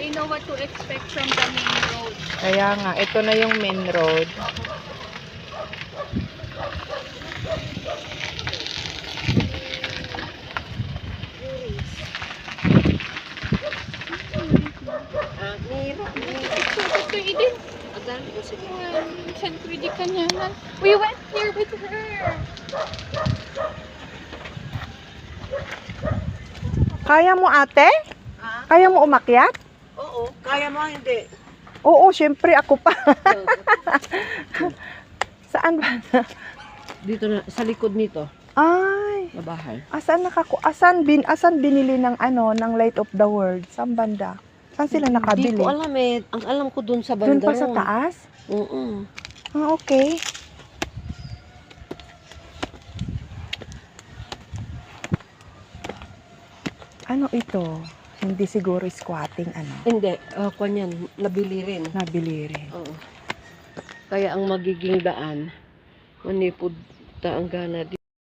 They know what to expect from the main road. Kaya nga, ito na yung main road. Ito Eden. Saan pwede ka niya? We went here with her. Kaya mo, ate? Kaya mo umakyat? Oo, kaya mo hindi. Oo, syempre ako pa. Saan ba? Dito na, sa likod nito, Ay, na bahay. asan binili ng ng Light of the World? Saan banda? Saan sila nakabili? Hindi ko alam eh. Ang alam ko dun sa Doon banda pa sa ron. taas? Oo. Ah, okay. Ano ito? Hindi siguro squatting Hindi, kanyan, nabili rin. nabili rin. Oo. Kaya ang magiging daan, manipod ta ang gana